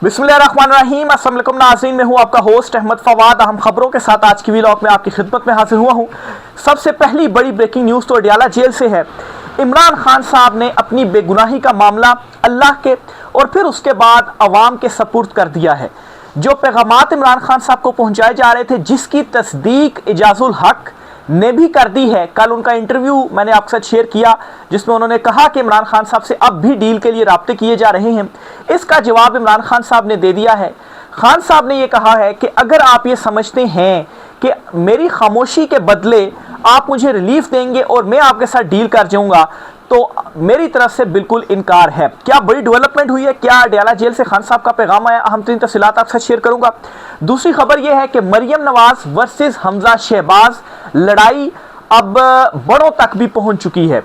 बिस्मिल्लाहिर्रहमानिर्रहीम। अस्सलाम वालेकुम नाज़रीन, मैं हूं आपका होस्ट अहमद फवाद। अहम खबरों के साथ आज की व्लॉग में आपकी खिदमत में हाजिर हुआ हूं। सबसे पहली बड़ी ब्रेकिंग न्यूज़ तो अडयाला जेल से है। इमरान खान साहब ने अपनी बेगुनाही का मामला अल्लाह के और फिर उसके बाद अवाम के सपुर्द कर दिया है। जो पैगामात इमरान खान साहब को पहुंचाए जा रहे थे, जिसकी तस्दीक इजाजुल हक ने भी कर दी है। कल उनका इंटरव्यू मैंने आपके साथ शेयर किया जिसमें उन्होंने कहा कि इमरान खान साहब से अब भी डील के लिए राब्ते किए जा रहे हैं। इसका जवाब इमरान खान साहब ने दे दिया है। खान साहब ने यह कहा है कि अगर आप ये समझते हैं कि मेरी खामोशी के बदले आप मुझे रिलीफ देंगे और मैं आपके साथ डील कर जाऊंगा, तो मेरी तरफ से बिल्कुल इनकार है। क्या बड़ी डेवलपमेंट हुई है, क्या अडयाला जेल से खान साहब का पैगाम आया, अहम तरीन तफसीलात आपके साथ शेयर करूंगा। दूसरी खबर यह है कि मरियम नवाज वर्सेस हमजा शहबाज लड़ाई अब बड़ों तक भी पहुंच चुकी है।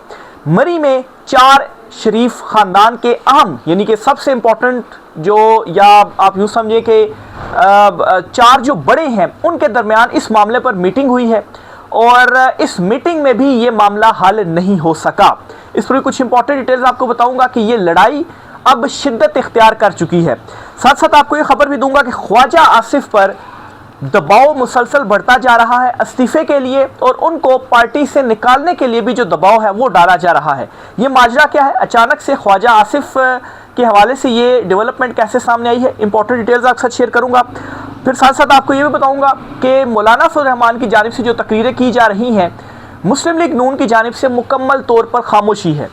मरी में 4 शरीफ खानदान के अहम यानी कि सबसे इंपॉर्टेंट जो, या आप यूँ समझिए कि 4 जो बड़े हैं उनके दरमियान इस मामले पर मीटिंग हुई है और इस मीटिंग में भी ये मामला हल नहीं हो सका। इस पर कुछ इंपॉर्टेंट डिटेल्स आपको बताऊंगा कि ये लड़ाई अब शिद्दत इख्तियार कर चुकी है। साथ साथ आपको ये खबर भी दूंगा कि ख्वाजा आसिफ पर दबाव मुसलसल बढ़ता जा रहा है इस्तीफे के लिए, और उनको पार्टी से निकालने के लिए भी जो दबाव है वो डाला जा रहा है। ये माजरा क्या है, अचानक से ख्वाजा आसिफ के हवाले से ये डेवलपमेंट कैसे सामने आई है, इंपॉर्टेंट डिटेल्स आपके साथ शेयर करूंगा। फिर साथ साथ आपको ये भी बताऊंगा कि मौलाना फजल रहमान की जानिब से जो तकरीरें की जा रही हैं, मुस्लिम लीग नून की जानिब से मुकम्मल तौर पर खामोशी है।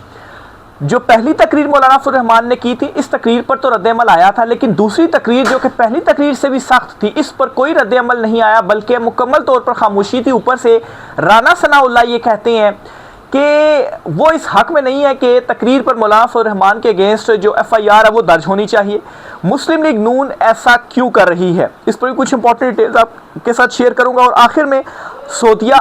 जो पहली तकरीर मौलाना फजल रहमान ने की थी, इस तकरीर पर तो रद्द-ए-अमल आया था, लेकिन दूसरी तकरीर जो कि पहली तकरीर से भी सख्त थी, इस पर कोई रद्द-ए-अमल नहीं आया, बल्कि मुकम्मल तौर पर खामोशी थी। ऊपर से राना सनाउल्लाह ये कहते हैं कि वो इस हक में नहीं है कि तकरीर पर मौलाना फजल रहमान के अगेंस्ट जो FIR है वो दर्ज होनी चाहिए। मुस्लिम लीग नून ऐसा क्यों कर रही है, इस पर भी कुछ इंपॉर्टेंट डिटेल्स आपके साथ शेयर करूंगा। और आखिर में सऊदीया,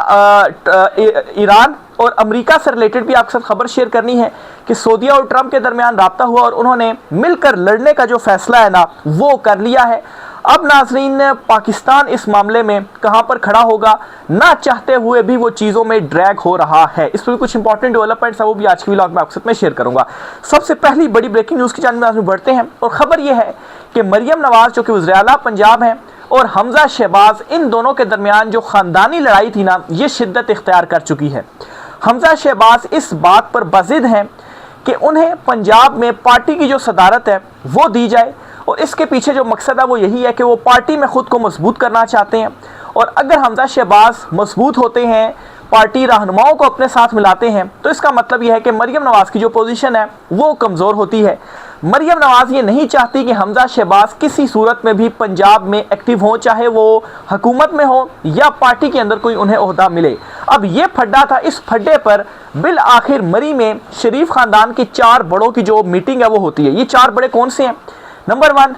ईरान और अमेरिका से रिलेटेड भी आपके साथ खबर शेयर करनी है कि सऊदीया और ट्रंप के दरमियान राब्ता हुआ और उन्होंने मिलकर लड़ने का जो फैसला है ना वो कर लिया है। अब नाजरीन, पाकिस्तान इस मामले में कहां पर खड़ा होगा, ना चाहते हुए भी वो चीज़ों में ड्रैग हो रहा है। इस पर भी कुछ इंपॉर्टेंट डेवलपमेंट्स है, वो भी आज की व्लॉग में आपके साथ में शेयर करूंगा। सबसे पहली बड़ी ब्रेकिंग न्यूज़ की जानिब में बढ़ते हैं और ख़बर यह है कि मरियम नवाज जो कि वज़ीर आला पंजाब हैं और हमजा शहबाज, इन दोनों के दरमियान जो ख़ानदानी लड़ाई थी ना, ये शिद्दत इख्तियार कर चुकी है। हमजा शहबाज इस बात पर बज़िद हैं कि उन्हें पंजाब में पार्टी की जो सदारत है वो दी जाए, और इसके पीछे जो मकसद है वो यही है कि वो पार्टी में ख़ुद को मजबूत करना चाहते हैं। और अगर हमजा शहबाज मजबूत होते हैं, पार्टी रहनुमाओं को अपने साथ मिलाते हैं, तो इसका मतलब यह है कि मरियम नवाज की जो पोजीशन है वो कमज़ोर होती है। मरियम नवाज ये नहीं चाहती कि हमजा शहबाज किसी सूरत में भी पंजाब में एक्टिव हो, चाहे वो हुकूमत में हो या पार्टी के अंदर कोई उन्हें ओहदा मिले। अब ये फड्डा था, इस फड्डे पर बिल आखिर मरी में शरीफ खानदान के 4 बड़ों की जो मीटिंग है वो होती है। ये 4 बड़े कौन से हैं? नंबर 1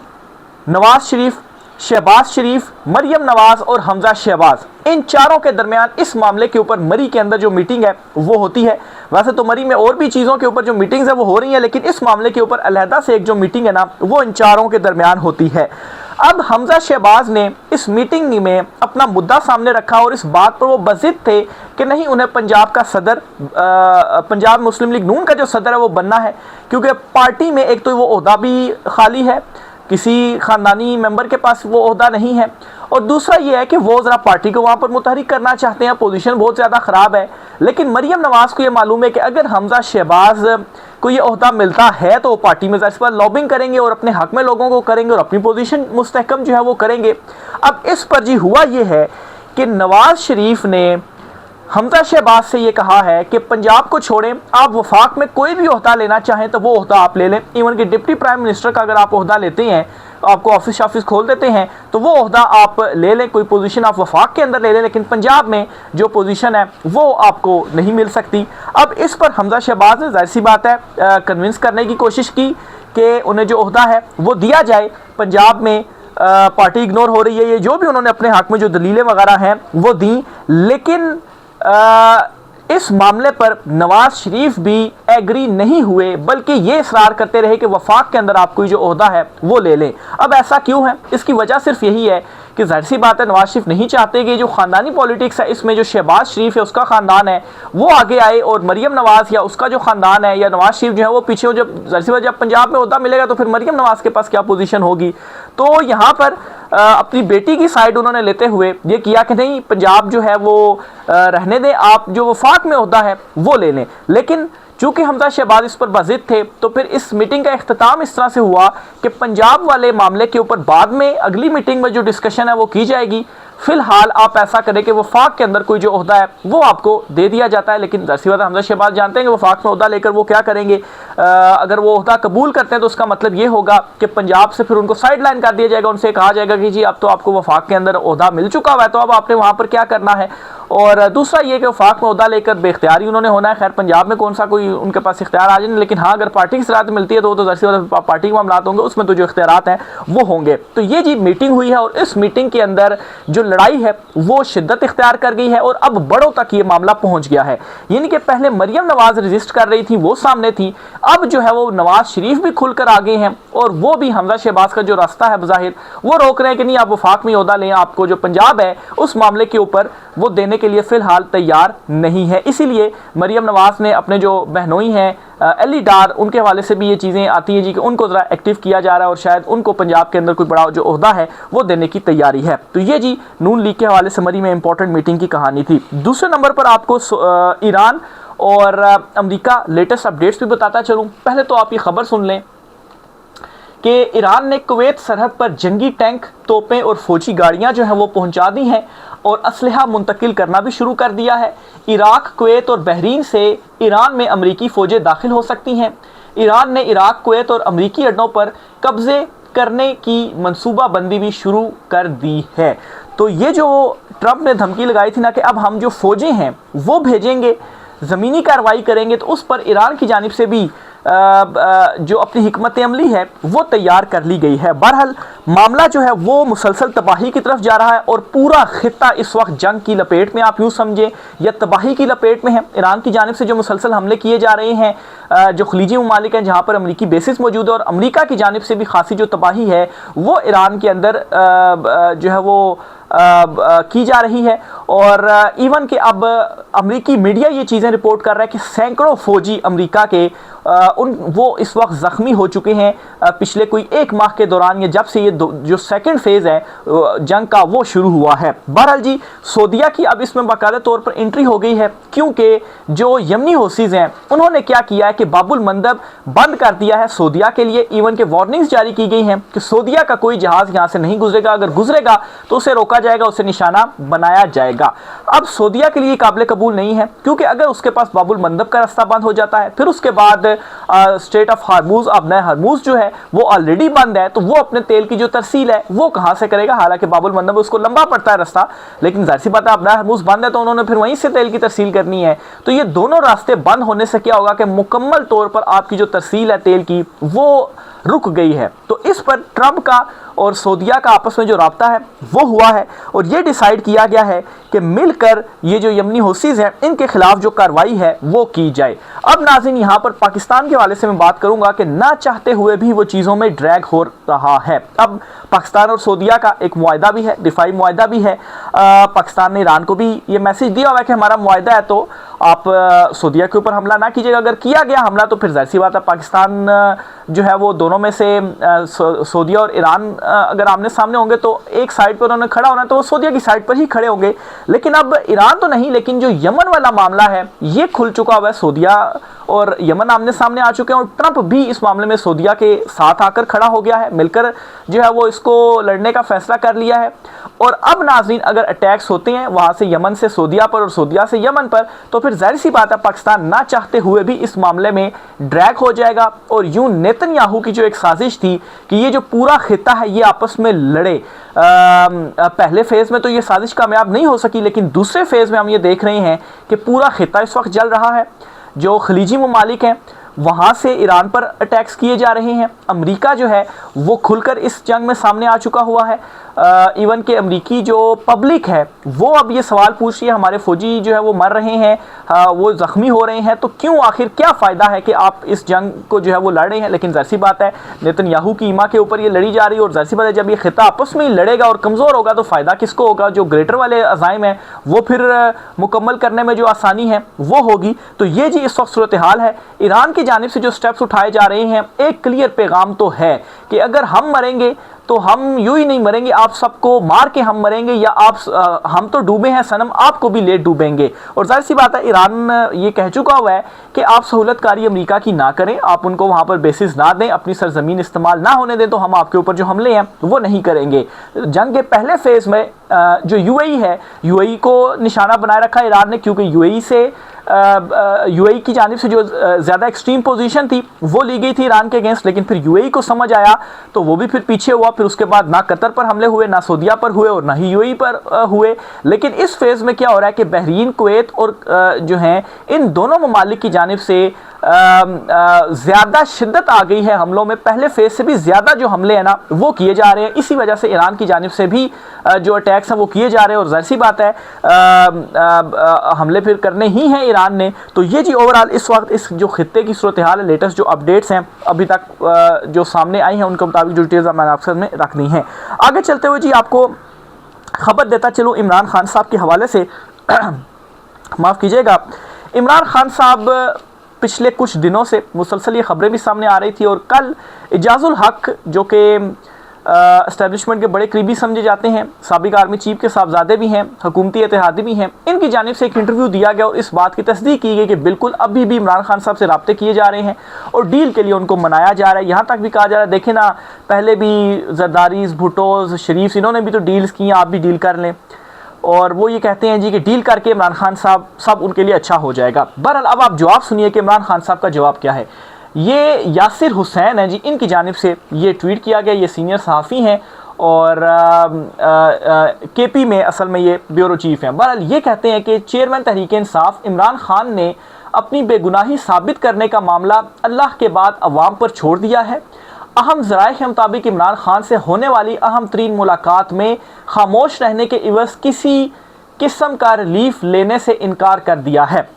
नवाज शरीफ, शहबाज शरीफ, मरियम नवाज और हमजा शहबाज। इन चारों के दरमियान इस मामले के ऊपर मरी के अंदर जो मीटिंग है वो होती है। वैसे तो मरी में और भी चीज़ों के ऊपर जो मीटिंग्स है वो हो रही हैं, लेकिन इस मामले के ऊपर अलहदा से एक जो मीटिंग है ना वो इन चारों के दरमियान होती है। अब हमजा शहबाज ने इस मीटिंग में अपना मुद्दा सामने रखा और इस बात पर वो बज़िद थे कि नहीं, उन्हें पंजाब का सदर, पंजाब मुस्लिम लीग नून का जो सदर है वो बनना है, क्योंकि पार्टी में एक तो वो ओहदा भी खाली है, किसी ख़ानदानी मेंबर के पास वो ओहदा नहीं है, और दूसरा ये है कि वो ज़रा पार्टी को वहाँ पर मुतहरिक करना चाहते हैं। पोजीशन बहुत ज़्यादा ख़राब है। लेकिन मरियम नवाज़ को ये मालूम है कि अगर हमजा शहबाज को ये ओहदा मिलता है तो वो पार्टी में इस पर लॉबिंग करेंगे और अपने हक में लोगों को करेंगे और अपनी पोजीशन मुस्तहकम जो है वो करेंगे। अब इस पर जी हुआ ये है कि नवाज शरीफ ने हमजा शहबाज से ये कहा है कि पंजाब को छोड़ें, आप वफाक में कोई भी ओहदा लेना चाहें तो वो ओहदा आप ले लें। इवन कि डिप्टी प्राइम मिनिस्टर का अगर आप ओहदा लेते हैं, आपको ऑफिस खोल देते हैं, तो वो ओहदा आप ले लें, कोई पोजीशन आप वफाक के अंदर ले लें, लेकिन पंजाब में जो पोजीशन है वो आपको नहीं मिल सकती। अब इस पर हमजा शहबाज ने जाहिर सी बात है कन्विंस करने की कोशिश की कि उन्हें जो ओहदा है वो दिया जाए। पंजाब में पार्टी इग्नोर हो रही है, ये जो भी उन्होंने अपने हक में जो दलीलें वगैरह हैं वो दी, लेकिन इस मामले पर नवाज शरीफ भी एग्री नहीं हुए, बल्कि ये इसरार करते रहे कि वफाक के अंदर आप कोई जो ओहदा है वो ले लें। अब ऐसा क्यों है? इसकी वजह सिर्फ यही है कि जाहिर सी बात है नवाज शरीफ नहीं चाहते कि जो ख़ानदानी पॉलिटिक्स है इसमें जो शहबाज शरीफ है उसका ख़ानदान है वो आगे आए और मरीम नवाज़ या उसका जो ख़ानदान है या नवाज शरीफ जो है वो पीछे हो। जब जाहिर सी बात जब पंजाब में ओहदा मिलेगा तो फिर मरीम नवाज़ के पास क्या पोजीशन होगी। तो यहाँ पर अपनी बेटी की साइड उन्होंने लेते हुए ये किया कि नहीं पंजाब जो है वो रहने दें, आप जो वफाक में ओहदा है वो ले लें। लेकिन चूंकि हमजा शहबाज इस पर बाजिद थे तो फिर इस मीटिंग का इख्तिताम इस तरह से हुआ कि पंजाब वाले मामले के ऊपर बाद में अगली मीटिंग में जो डिस्कशन है वो की जाएगी। फिलहाल आप ऐसा करें कि वफाक के अंदर कोई जो ओहदा है वो आपको दे दिया जाता है। लेकिन ज़ाहिर सी बात है हमजा शहबाज जानते हैं कि वफाक में ओहदा लेकर वो क्या करेंगे। अगर वो ओहदा कबूल करते हैं तो उसका मतलब ये होगा कि पंजाब से फिर उनको साइड लाइन कर दिया जाएगा, उनसे कहा जाएगा कि जी अब तो आपको वफाक के अंदर ओहदा मिल चुका हुआ है तो अब आपने वहाँ पर क्या करना है। और दूसरा ये कि वफाक में ओहदा लेकर बेख्तियारी उन्होंने होना है। खैर पंजाब में कौन सा कोई उनके पास इख्तियार आ जाए, लेकिन हाँ अगर पार्टी की सराहत मिलती है तो वो तो ज़ाहिर सी बात पार्टी के मामलात होंगे, उसमें तो जो इख्तियारात हैं वो होंगे। तो ये जी मीटिंग हुई है और इस मीटिंग के अंदर जो लड़ाई है वो शिद्दत इख्तियार कर गई है और अब बड़ों तक ये मामला पहुंच गया है। यानी कि पहले मरीम नवाज रजिस्ट कर रही थी, वो सामने थी, अब जो है वो नवाज शरीफ भी खुलकर आ गए हैं और वो भी हमजा शहबाज का जो रास्ता है बज़ाहिर वो रोक रहे हैं कि नहीं आप वफाक में ओहदा लें, आपको जो पंजाब है उस मामले के ऊपर वो देने के लिए फिलहाल तैयार नहीं है। इसीलिए मरीम नवाज ने अपने जो बहनोई हैं अली डार उनके हवाले से भी ये चीज़ें आती हैं जी कि उनको ज़रा एक्टिव किया जा रहा है और शायद उनको पंजाब के अंदर कोई बड़ा जो ओहदा है वो देने की तैयारी है। तो ये जी नून लीग के हवाले से मरी में इंपॉर्टेंट मीटिंग की कहानी थी। दूसरे नंबर पर आपको ईरान और अमेरिका लेटेस्ट अपडेट्स भी बताता चलूँ। पहले तो आप ये खबर सुन लें कि ईरान ने कुवैत सरहद पर जंगी टैंक, तोपें और फौजी गाड़ियां जो हैं वो पहुंचा दी हैं और असलहा मुंतकिल करना भी शुरू कर दिया है। इराक, कुवैत और बहरीन से ईरान में अमरीकी फ़ौजें दाखिल हो सकती हैं। ईरान ने इराक, कुवैत और अमरीकी अड्डों पर कब्ज़े करने की मनसूबाबंदी भी शुरू कर दी है। तो ये जो ट्रंप ने धमकी लगाई थी ना कि अब हम जो फ़ौजें हैं वो भेजेंगे, ज़मीनी कार्रवाई करेंगे, तो उस पर ईरान की जानिब से भी जो अपनी हिकमत अमली है वो तैयार कर ली गई है। बहरहाल मामला जो है वो मुसलसल तबाही की तरफ जा रहा है और पूरा खित्ता इस वक्त जंग की लपेट में आप यूँ समझें या तबाही की लपेट में है। ईरान की जानिब से जो मुसलसल हमले किए जा रहे हैं, जो खलीजी ममालिक हैं जहाँ पर अमरीकी बेसिस मौजूद है, और अमरीका की जानिब से भी खासी जो तबाही है वो ईरान के अंदर जो है वो की जा रही है। और इवन कि अब अमरीकी मीडिया ये चीज़ें रिपोर्ट कर रहा है कि सैकड़ों फौजी अमरीका के वो इस वक्त ज़ख्मी हो चुके हैं पिछले कोई एक माह के दौरान, या जब से ये जो सेकंड फेज़ है जंग का वो शुरू हुआ है। बहरहाल जी सऊदीया की अब इसमें बाकायदा तौर पर एंट्री हो गई है, क्योंकि जो यमनी हौसीज़ हैं उन्होंने क्या किया है कि बाबुल मंदब बंद कर दिया है सऊदीया के लिए। इवन के वार्निंग्स जारी की गई हैं कि सऊदीया का कोई जहाज़ यहाँ से नहीं गुजरेगा, अगर गुजरेगा तो उसे रोका जाएगा, उसे निशाना बनाया जाएगा। अब सऊदीया के लिए काबिल कबूल नहीं है, क्योंकि अगर उसके पास बाबुल मंदब का रास्ता बंद हो जाता है, फिर उसके बाद स्ट्रेट ऑफ हार्मूज, अब नया हार्मूज जो है वो ऑलरेडी बंद है, तो वो अपने तेल की जो तरसील है वो कहाँ से करेगा। हालांकि बाबुल मंदब उसको लंबा पड़ता है रास्ता, लेकिन जाहिर सी बात है अब नया हार्मूज बंद है तो उन्होंने फिर वहीं से तेल की तरसील करनी है। तो ये दोनों रास्ते बंद होने से क्या होगा कि मुकम्मल तौर पर आपकी जो तरसील है तेल की वो रुक गई है। तो इस पर ट्रंप का और सऊदीया का आपस में जो राब्ता है वो हुआ है और ये डिसाइड किया गया है कि मिलकर ये जो यमनी हौसीज़ हैं इनके खिलाफ जो कार्रवाई है वो की जाए। अब नाज़रीन यहाँ पर पाकिस्तान के हवाले से मैं बात करूँगा कि ना चाहते हुए भी वो चीज़ों में ड्रैग हो रहा है। अब पाकिस्तान और सऊदीया का एक मुआहदा भी है, दिफाई मुआहदा भी है। पाकिस्तान ने ईरान को भी ये मैसेज दिया हुआ है कि हमारा मुआहदा है तो आप सऊदीया के ऊपर हमला ना कीजिएगा। अगर किया गया हमला तो फिर जाहिर सी बात है पाकिस्तान जो है वो दोनों में से सऊदीया और ईरान अगर आमने सामने होंगे तो एक साइड पर उन्होंने खड़ा होना है तो वो सऊदीया की साइड पर ही खड़े होंगे। लेकिन अब ईरान तो नहीं, लेकिन जो यमन वाला मामला है ये खुल चुका हुआ है। सऊदीया और यमन आमने सामने आ चुके हैं और ट्रंप भी इस मामले में सऊदीया के साथ आकर खड़ा हो गया है, मिलकर जो है वो इसको लड़ने का फैसला कर लिया है। और अब नाज़रीन अगर अटैक्स होते हैं वहाँ से यमन से सऊदीया पर और सऊदीया से यमन पर, तो फिर जाहिर सी बात है पाकिस्तान ना चाहते हुए भी इस मामले में ड्रैग हो जाएगा। और यूं नेतन्याहू की जो एक साजिश थी कि ये जो पूरा खित्ता है ये आपस में लड़े, पहले फेज़ में तो ये साजिश कामयाब नहीं हो सकी, लेकिन दूसरे फेज़ में हम ये देख रहे हैं कि पूरा खित्ता इस वक्त जल रहा है। जो खलीजी ममालिक हैं वहाँ से ईरान पर अटैक्स किए जा रहे हैं। अमेरिका जो है वो खुलकर इस जंग में सामने आ चुका हुआ है। इवन के अमरीकी जो पब्लिक है वो अब ये सवाल पूछ रही है, हमारे फौजी जो है वो मर रहे हैं, वो ज़ख्मी हो रहे हैं, तो क्यों, आखिर क्या फ़ायदा है कि आप इस जंग को जो है वो लड़ रहे हैं। लेकिन ज़ाहिर सी बात है नेतन्याहू की ईमा के ऊपर ये लड़ी जा रही है, और ज़ाहिर सी बात है जब ये खिता आपस में ही लड़ेगा और कमज़ोर होगा तो फ़ायदा किसको होगा। जो ग्रेटर वाले अज़ाइम हैं वो फिर मुकम्मल करने में जो आसानी है वो होगी। तो ये जी इस वक्त सूरत हाल है। ईरान की जानिब से जो स्टेप्स उठाए जा रहे हैं, एक क्लियर पैगाम तो है कि अगर हम मरेंगे तो हम यूं ही नहीं मरेंगे, आप सबको मार के हम मरेंगे, या आप हम तो डूबे हैं सनम, आपको भी लेट डूबेंगे। और जाहिर सी बात है ईरान ये कह चुका हुआ है कि आप सहूलतकारी अमेरिका की ना करें, आप उनको वहाँ पर बेसिस ना दें, अपनी सरजमीन इस्तेमाल ना होने दें, तो हम आपके ऊपर जो हमले हैं वो नहीं करेंगे। जंग के पहले फेज़ में जो यूएई है, यूएई को निशाना बनाए रखा ईरान ने, क्योंकि यूएई की जानिब से जो ज़्यादा एक्सट्रीम पोजीशन थी वो ली गई थी ईरान के अगेंस्ट, लेकिन फिर यूएई को समझ आया तो वो भी फिर पीछे हुआ। फिर उसके बाद ना कतर पर हमले हुए, ना सऊदीया पर हुए, और ना ही यूएई पर हुए। लेकिन इस फेज़ में क्या हो रहा है कि बहरीन, कुवैत और जो हैं इन दोनों ममालिक की जानिब से ज़्यादा शिद्दत आ गई है हमलों में। पहले फेज़ से भी ज़्यादा जो हमले हैं ना वो किए जा रहे हैं। इसी वजह से ईरान की जानिब से भी जो अटैक्स हैं वो किए जा रहे हैं, और ज़ाहिर सी बात है हमले फिर करने ही हैं ईरान ने। तो ये जी ओवरऑल इस वक्त इस जो खित्ते की सूरत हाल है, लेटेस्ट जो अपडेट्स हैं अभी तक जो सामने आई हैं उनके मुताबिक जो डिटेल्स मैंने आपके में रखनी है। आगे चलते हुए जी आपको खबर देता चलूँ इमरान खान साहब के हवाले से। माफ़ कीजिएगा, इमरान खान साहब पिछले कुछ दिनों से मुसलसल ये खबरें भी सामने आ रही थी, और कल इजाज़ुल हक जो कि एस्टेब्लिशमेंट के बड़े करीबी समझे जाते हैं, साबिक आर्मी चीफ के साहबजादे भी हैं, हुकूमती इत्तेहादी भी हैं, इनकी जानिब से एक इंटरव्यू दिया गया और इस बात की तस्दीक की गई कि बिल्कुल अभी भी इमरान खान साहब से रब्ते किए जा रहे हैं और डील के लिए उनको मनाया जा रहा है। यहाँ तक भी कहा जा रहा है, देखें ना, पहले भी जरदारीज़, भुट्टोज़, शरीफ, इन्होंने भी तो डील्स की, आप भी डील कर लें। और वो ये कहते हैं जी कि डील करके इमरान खान साहब सब उनके लिए अच्छा हो जाएगा। बहरहाल अब आप जवाब सुनिए कि इमरान खान साहब का जवाब क्या है। ये यासिर हुसैन है जी, इनकी जानिब से ये ट्वीट किया गया। ये सीनियर सहाफ़ी हैं और केपी में असल में ये ब्यूरो चीफ हैं। बहरहाल ये कहते हैं कि चेयरमैन तहरीक इंसाफ इमरान खान ने अपनी बेगुनाही साबित करने का मामला अल्लाह के बाद अवाम पर छोड़ दिया है। अहम ज़राए के मुताबिक इमरान खान से होने वाली अहम तरीन मुलाकात में खामोश रहने के इवज़ किसी किस्म का रिलीफ लेने से इनकार कर दिया है।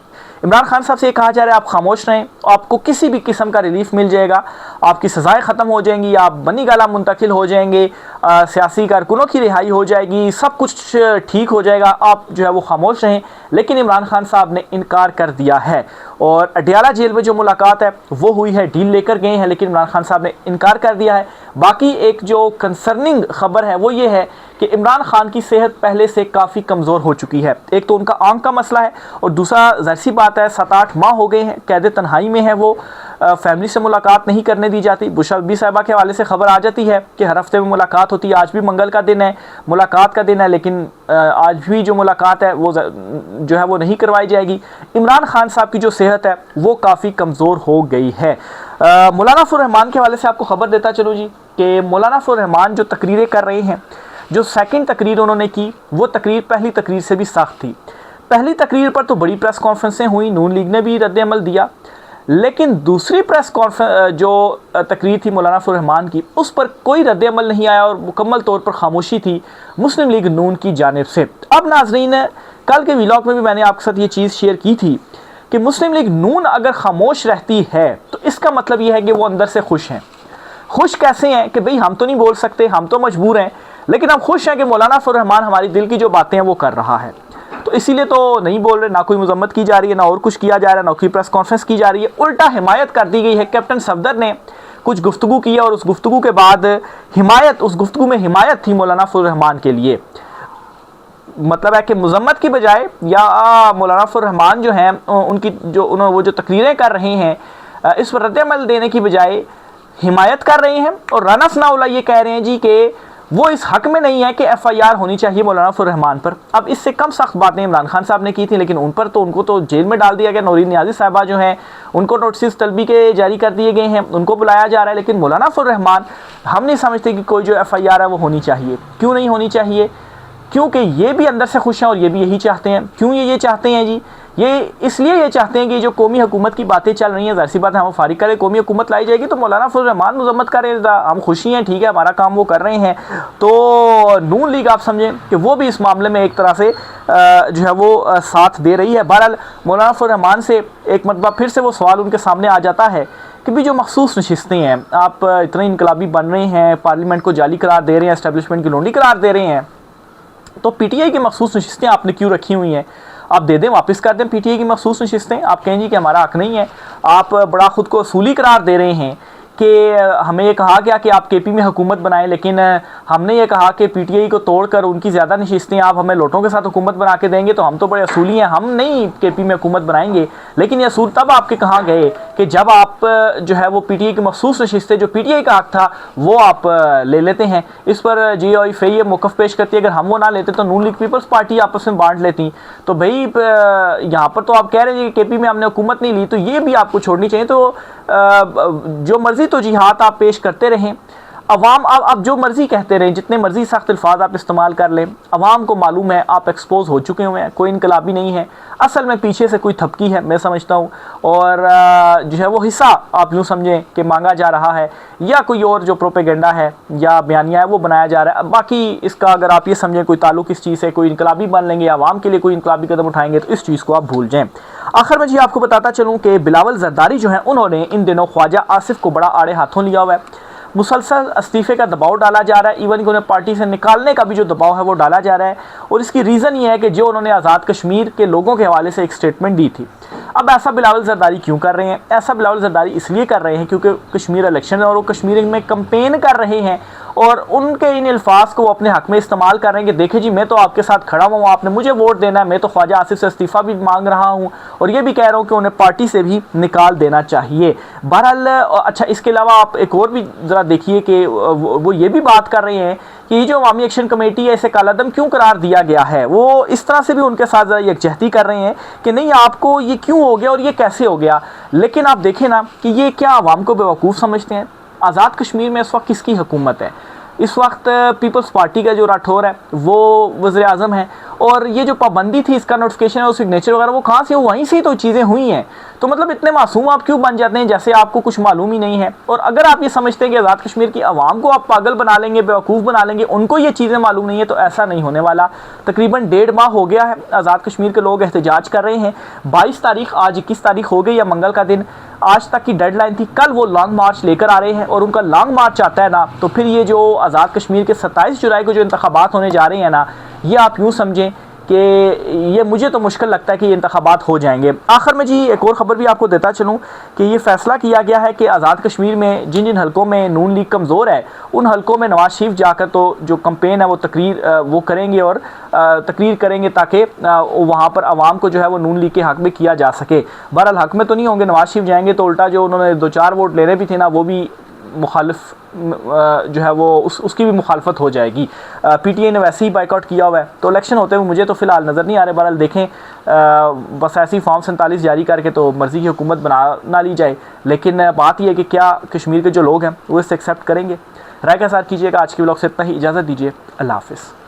इमरान खान साहब से ये कहा जा रहा है आप खामोश रहें, आपको किसी भी किस्म का रिलीफ मिल जाएगा, आपकी सज़ाएं ख़त्म हो जाएंगी, आप बनी गाला मुंतकिल हो जाएंगे, सियासी कारकुनों की रिहाई हो जाएगी, सब कुछ ठीक हो जाएगा, आप जो है वो खामोश रहें। लेकिन इमरान खान साहब ने इनकार कर दिया है। और अडयाला जेल में जो मुलाकात है वो हुई है, डील लेकर गए हैं, लेकिन इमरान खान साहब ने इनकार कर दिया है। बाकी एक जो कंसर्निंग ख़बर है वो ये है कि इमरान खान की सेहत पहले से काफ़ी कमज़ोर हो चुकी है। एक तो उनका आंख का मसला है, और दूसरा ज़ाहिर सी बात है 7-8 माह हो गए हैं कैद तन्हाई में है वो, फैमिली से मुलाकात नहीं करने दी जाती। बुशरा बीबी साहिबा के हवाले से खबर आ जाती है कि हर हफ्ते में मुलाकात होती है। आज भी मंगल का दिन है, मुलाकात का दिन है, लेकिन आज भी जो मुलाकात है वो जो है वो नहीं करवाई जाएगी। इमरान खान साहब की जो सेहत है वो काफ़ी कमज़ोर हो गई है। मौलाना फजल रहमान के हवाले से आपको खबर देता चलूँ जी कि मौलाना फजल रहमान जो तकरीरें कर रहे हैं, जो सेकंड तकरीर उन्होंने की वो तकरीर पहली तकरीर से भी सख्त थी। पहली तकरीर पर तो बड़ी प्रेस कॉन्फ्रेंसें हुई, नून लीग ने भी रद्द अमल दिया, लेकिन दूसरी प्रेस कॉन्फ्रेंस जो तकरीर थी मौलाना फजल रहमान की, उस पर कोई रद्द अमल नहीं आया और मुकम्मल तौर पर खामोशी थी मुस्लिम लीग नून की जानिब से। अब नाजरीन, कल के व्लॉग में भी मैंने आपके साथ ये चीज़ शेयर की थी कि मुस्लिम लीग नून अगर खामोश रहती है तो इसका मतलब ये है कि वो अंदर से खुश हैं। खुश कैसे हैं कि भाई हम तो नहीं बोल सकते, हम तो मजबूर हैं, लेकिन हम खुश हैं कि मौलाना फजल रहमान हमारी दिल की जो बातें हैं वो कर रहा है, तो इसीलिए तो नहीं बोल रहे। ना कोई मजम्मत की जा रही है, ना और कुछ किया जा रहा है, ना कोई प्रेस कॉन्फ्रेंस की जा रही है, उल्टा हिमायत कर दी गई है। कैप्टन सफदर ने कुछ गुफ्तगू की है और उस गुफ्तगू के बाद उस गुफ्तगू में हिमायत थी मौलाना फजल रहमान के लिए। मतलब है कि मजम्मत की बजाय या मौलाना फजल रहमान जो हैं उनकी वो जो तकरीरें कर रहे हैं, इस पर रद्द अमल देने की बजाय हिमायत कर रहे हैं। और राना सनाउल्लाह ये कह रहे हैं जी कि वो इस हक में नहीं है कि FIR होनी चाहिए मौलाना फजल रहमान पर। अब इससे कम सख्त बातें इमरान खान साहब ने की थी, लेकिन उन पर तो उनको तो जेल में डाल दिया गया। नौरीन नियाज़ी साहिबा जो हैं उनको नोटिस तलबी के जारी कर दिए गए हैं, उनको बुलाया जा रहा है। लेकिन मौलाना फजल रहमान हम नहीं समझते कि कोई जो FIR है वो होनी चाहिए। क्यों नहीं होनी चाहिए? क्योंकि ये भी अंदर से खुश हैं और ये भी यही चाहते हैं। क्यों ये चाहते हैं जी ये इसलिए ये चाहते हैं कि जो कौमी हुकूमत की बातें चल रही हैं, ज़ाहिर सी बात है हम फारिग करें, कौमी हुकूमत लाई जाएगी तो मौलाना फजल रहमान मजम्मत करें, हम खुशी हैं, ठीक है, हमारा काम वो कर रहे हैं। तो नून लीग आप समझें कि वो भी इस मामले में एक तरह से जो है वो साथ दे रही है। बहरहाल मौलाना फजल रहमान से एक मरतबा फिर से वो सवाल उनके सामने आ जाता है कि भी जो मखसूस नशिस्तें हैं, आप इतने इनकलाबी बन रहे हैं, पार्लियामेंट को जाली करार दे रहे हैं, एस्टेब्लिशमेंट की लोंडी करार दे रहे हैं, तो पीटीआई की मखसूस नशिस्तें आपने क्यों रखी हुई हैं? आप दे दें, वापस कर दें पीटीआई की मखसूस नशिस्तें। आप कहें जी कि हमारा हक नहीं है। आप बड़ा ख़ुद को असूली करार दे रहे हैं कि हमें ये कहा गया कि आप केपी में हुकूमत बनाएं, लेकिन हमने ये कहा कि पीटीआई को तोड़कर उनकी ज़्यादा नशिस्तें आप हमें लोटों के साथ हुकूमत बना के देंगे, तो हम तो बड़े असूली हैं, हम नहीं केपी में हुकूमत बनाएंगे। लेकिन ये असूल तब आपके कहाँ गए कि जब आप जो है वो पीटीआई की मखसूस नशिस्तें जो पीटीआई का हक था वो आप ले लेते हैं। इस पर GOI ये मौक़िफ़ पेश करती है, अगर हम वो ना लेते तो नून लीग पीपल्स पार्टी आपस में बांट लेती। तो भाई यहाँ पर तो आप कह रहे हैं कि केपी में हमने हुकूमत नहीं ली, तो ये भी आपको छोड़नी चाहिए। तो जो मर्जी तो जिहाद आप पेश करते रहें, अवाम आप जो मर्जी कहते रहें, जितने मर्जी सख्त अल्फाज आप इस्तेमाल कर लें, अवाम को मालूम है आप एक्सपोज हो चुके हुए हैं, कोई इनकलाबी नहीं है, असल में पीछे से कोई थपकी है मैं समझता हूँ, और जो है वो हिस्सा आप यूँ समझें कि मांगा जा रहा है, या कोई और जो प्रोपेगेंडा है या बयानिया है वो बनाया जा रहा है। बाकी इसका अगर आप ये समझें कोई ताल्लुक इस चीज़ से, कोई इनकलाबी बन लेंगे, अवाम के लिए कोई इनकलाबी कदम उठाएंगे, तो इस चीज़ को आप भूल जाएँ। आखिर में जी आपको बताता चलूँ कि बिलावल जरदारी जो हैं उन्होंने इन दिनों ख्वाजा आसिफ को बड़ा आड़े हाथों लिया हुआ है। मुसलसल इस्तीफ़े का दबाव डाला जा रहा है, इवन कि उन्हें पार्टी से निकालने का भी जो दबाव है वो डाला जा रहा है। और इसकी रीज़न ये है कि जो उन्होंने आज़ाद कश्मीर के लोगों के हवाले से एक स्टेटमेंट दी थी। अब ऐसा बिलावल जरदारी क्यों कर रहे हैं? ऐसा बिलावल जरदारी इसलिए कर रहे हैं क्योंकि कश्मीर इलेक्शन है और वो कश्मीर में कंपेन कर रहे हैं, और उनके इन अल्फाज को वो अपने हक में इस्तेमाल कर रहे हैं कि देखिए जी मैं तो आपके साथ खड़ा हुआ हूँ, आपने मुझे वोट देना है, मैं तो ख्वाजा आसिफ से इस्तीफ़ा भी मांग रहा हूँ और ये भी कह रहा हूँ कि उन्हें पार्टी से भी निकाल देना चाहिए। बहरहाल अच्छा, इसके अलावा आप एक और भी ज़रा देखिए कि वो ये भी बात कर रहे हैं कि ये जो अवामी एक्शन कमेटी है इसे कालादम क्यों करार दिया गया है। वो इस तरह से भी उनके साथ ज़रा यकजहती कर रहे हैं कि नहीं आपको ये क्यों हो गया और ये कैसे हो गया। लेकिन आप देखें ना कि ये क्या आवाम को बेवकूफ़ समझते हैं? आज़ाद कश्मीर में इस वक्त किसकी हुकूमत है? इस वक्त पीपल्स पार्टी का जो राठौर है वो वज़ीर आज़म है, और ये जो पाबंदी थी इसका नोटिफिकेशन है, वो सिग्नेचर वगैरह वो कहाँ से, वहीं से तो चीज़ें हुई हैं। तो मतलब इतने मासूम आप क्यों बन जाते हैं जैसे आपको कुछ मालूम ही नहीं है। और अगर आप ये समझते हैं कि आज़ाद कश्मीर की आवाम को आप पागल बना लेंगे, बेवकूफ़ बना लेंगे, उनको ये चीज़ें मालूम नहीं है, तो ऐसा नहीं होने वाला। तकरीबन 1.5 माह हो गया है आज़ाद कश्मीर के लोग एहतजाज कर रहे हैं। 22 तारीख, आज 21 तारीख हो गई या मंगल का दिन, आज तक की डेडलाइन थी। कल वो लॉन्ग मार्च लेकर आ रहे हैं और उनका लॉन्ग मार्च आता है ना, तो फिर ये जो आज़ाद कश्मीर के 27 जुलाई को जो इंतखाबात होने जा रहे हैं ना, ये आप यूँ समझें कि ये मुझे तो मुश्किल लगता है कि ये इंतखाबात हो जाएंगे। आखिर में जी एक और ख़बर भी आपको देता चलूँ कि ये फ़ैसला किया गया है कि आज़ाद कश्मीर में जिन जिन हलकों में नून लीग कमज़ोर है उन हलकों में नवाज शरीफ जाकर तो जो कंपेन है वो तकरीर वो करेंगे और तकरीर करेंगे ताकि वहाँ पर आवाम को जो है वो नून लीग के हक़ में किया जा सके। बहरहाल हक़ में तो नहीं होंगे, नवाज शरीफ जाएंगे तो उल्टा जो उन्होंने 2-4 वोट लेने भी थे ना, वो भी मुखालिफ जो है वो उसकी भी मुखालफत हो जाएगी। पीटीआई ने वैसे ही बाइकआउट किया हुआ है, तो इलेक्शन होते हुए मुझे तो फ़िलहाल नज़र नहीं आ रहे। बहरहाल देखें, बस ऐसी फॉर्म 47 जारी करके तो मर्ज़ी की हुकूमत बना ना ली जाए, लेकिन बात यह है कि क्या कश्मीर के जो लोग हैं वो इससे एक्सेप्ट करेंगे। राय का साथ कीजिएगा। आज के व्लॉग से इतना ही, इजाज़त दीजिए, अल्लाह हाफ़िज़।